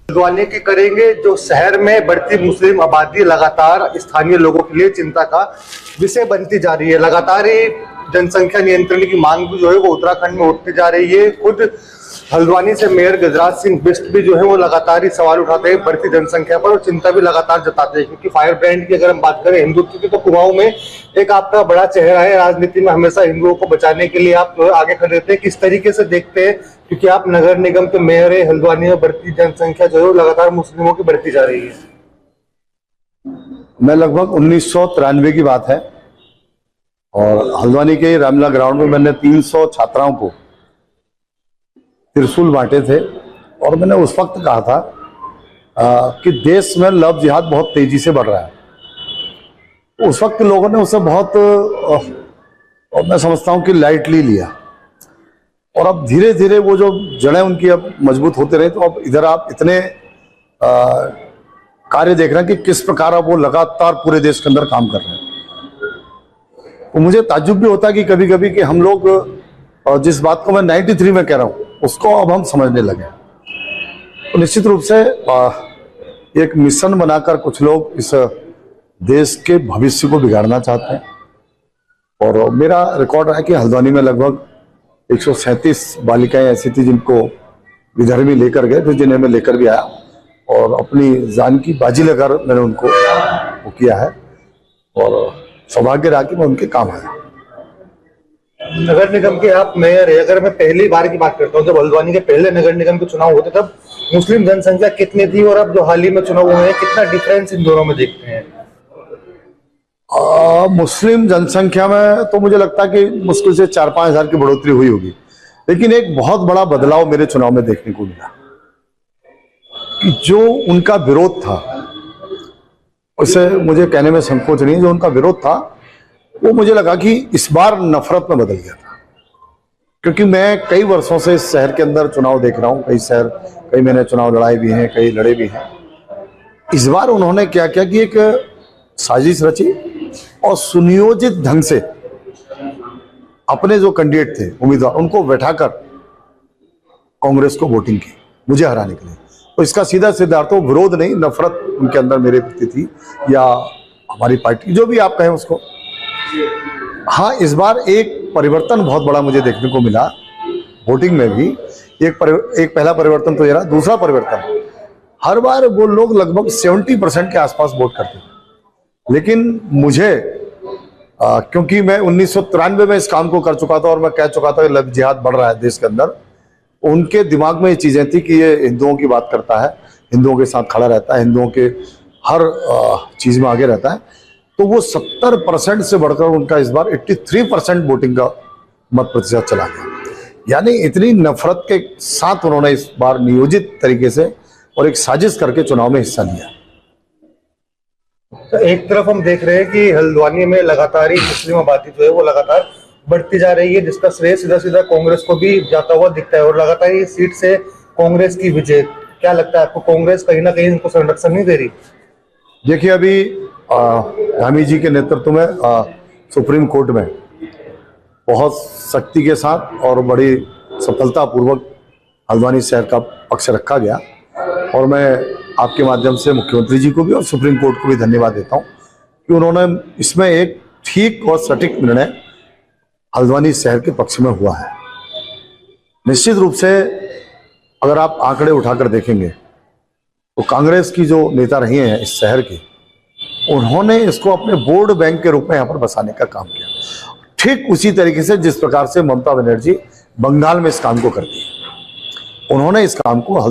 हल्द्वानी की करेंगे, जो शहर में बढ़ती मुस्लिम आबादी लगातार स्थानीय लोगों के लिए चिंता का विषय बनती जा रही है। लगातार ही जनसंख्या नियंत्रण की मांग भी जो है वो उत्तराखंड में उठती जा रही है। खुद हल्द्वानी से मेयर गजराज सिंह बिष्ट भी जो है वो लगातार ही सवाल उठाते हैं बढ़ती जनसंख्या पर और चिंता भी लगातार जताते हैं। क्योंकि फायर ब्रांड की अगर हम बात करें हिंदुत्व की, तो कुमाऊं में एक आपका बड़ा चेहरा है। राजनीति में हमेशा हिंदुओं को बचाने के लिए आप आगे खड़े रहते हैं। किस तरीके से देखते हैं, क्योंकि आप नगर निगम के मेयर है, हल्द्वानी में बढ़ती जनसंख्या जो है लगातार मुस्लिमों की बढ़ती जा रही है। मैं लगभग 1993 की बात है और हल्द्वानी के रामलीला ग्राउंड में मैंने 300 छात्राओं को त्रिशूल बांटे थे और मैंने उस वक्त कहा था कि देश में लव जिहाद बहुत तेजी से बढ़ रहा है। उस वक्त लोगों ने उसे बहुत मैं समझता हूं कि लाइटली लिया और अब धीरे धीरे वो जो जड़ें उनकी अब मजबूत होते रहे, तो अब इधर आप इतने कार्य देख रहे हैं कि किस प्रकार अब वो लगातार पूरे देश के अंदर काम कर रहे हैं। तो मुझे ताज्जुब भी होता है कि कभी कभी कि हम लोग जिस बात को मैं 93 में कह रहा हूं उसको अब हम समझने लगे। तो निश्चित रूप से एक मिशन बनाकर कुछ लोग इस देश के भविष्य को बिगाड़ना चाहते हैं। और मेरा रिकॉर्ड है कि हल्द्वानी में लगभग 137 बालिकाएं ऐसी थी जिनको विधर्मी लेकर गए, फिर जिन्हें मैं लेकर भी आया और अपनी जान की बाजी लगाकर मैंने उनको वो किया है और सौभाग्य रहा कि मैं उनके काम आया। नगर निगम के आप मेयर है। अगर मैं पहली बार की बात करता हूँ, जब हल्द्वानी के पहले नगर निगम के चुनाव होते तब मुस्लिम जनसंख्या कितनी थी और अब जो हाल ही में चुनाव हुए हैं कितना डिफरेंस इन दोनों में देखते हैं? मुस्लिम जनसंख्या में तो मुझे लगता है कि मुश्किल से 4-5 हजार की बढ़ोतरी हुई होगी, लेकिन एक बहुत बड़ा बदलाव मेरे चुनाव में देखने को मिला कि जो उनका विरोध था, उसे मुझे कहने में संकोच नहीं, जो उनका विरोध था वो मुझे लगा कि इस बार नफरत में बदल गया था। क्योंकि मैं कई वर्षों से इस शहर के अंदर चुनाव देख रहा हूं, कई मैंने चुनाव लड़ाए भी हैं, कई लड़े भी हैं। इस बार उन्होंने क्या किया कि एक साजिश रची और सुनियोजित ढंग से अपने जो कैंडिडेट थे उम्मीदवार उनको बैठाकर कांग्रेस को वोटिंग की मुझे हराने के लिए। तो इसका सीधा सीधा अर्थ विरोध नहीं, नफरत उनके अंदर मेरे प्रति थी या हमारी पार्टी, जो भी आप कहें उसको। हाँ, इस बार एक परिवर्तन बहुत बड़ा मुझे देखने को मिला वोटिंग में भी। एक पहला परिवर्तन तो ये रहा। दूसरा परिवर्तन, हर बार वो लोग लगभग 70% के आसपास वोट करते थे, लेकिन मुझे क्योंकि मैं 1993 में इस काम को कर चुका था और मैं कह चुका था कि लव जिहाद बढ़ रहा है देश के अंदर, उनके दिमाग में ये चीजें थी कि ये हिंदुओं की बात करता है, हिंदुओं के साथ खड़ा रहता है, हिंदुओं के हर चीज में आगे रहता है। तो वो 70% से बढ़कर उनका इस बार 83% वोटिंग का मत प्रतिशत चला गया। यानी इतनी नफरत के साथ उन्होंने इस बार नियोजित तरीके से और एक साजिश करके चुनाव में हिस्सा लिया। तो एक तरफ हम देख रहे हैं कि हल्द्वानी में लगातार ही मुस्लिम आबादी जो है वो लगातार बढ़ती जा रही है, जिसका श्रेय सीधा सीधा कांग्रेस को भी जाता हुआ दिखता है और लगातार ये सीट से कांग्रेस की विजय। क्या लगता है आपको, कांग्रेस कहीं ना कहीं इनको संरक्षण नहीं दे रही? देखिए, अभी धामी जी के नेतृत्व में सुप्रीम कोर्ट में बहुत सख्ती के साथ और बड़ी सफलतापूर्वक हल्द्वानी शहर का पक्ष रखा गया और मैं आपके माध्यम से मुख्यमंत्री जी को भी और सुप्रीम कोर्ट को भी धन्यवाद देता हूं कि उन्होंने इसमें एक ठीक और सटीक निर्णय हल्द्वानी शहर के पक्ष में हुआ है। निश्चित रूप से अगर आप आंकड़े उठाकर देखेंगे तो कांग्रेस की जो नेता रही हैं इस शहर की, उन्होंने इसको अपने वोट बैंक के रूप में यहाँ पर बसाने का काम किया, ठीक उसी तरीके से जिस प्रकार से ममता बनर्जी बंगाल में इस काम को करती है। उन्होंने इस काम को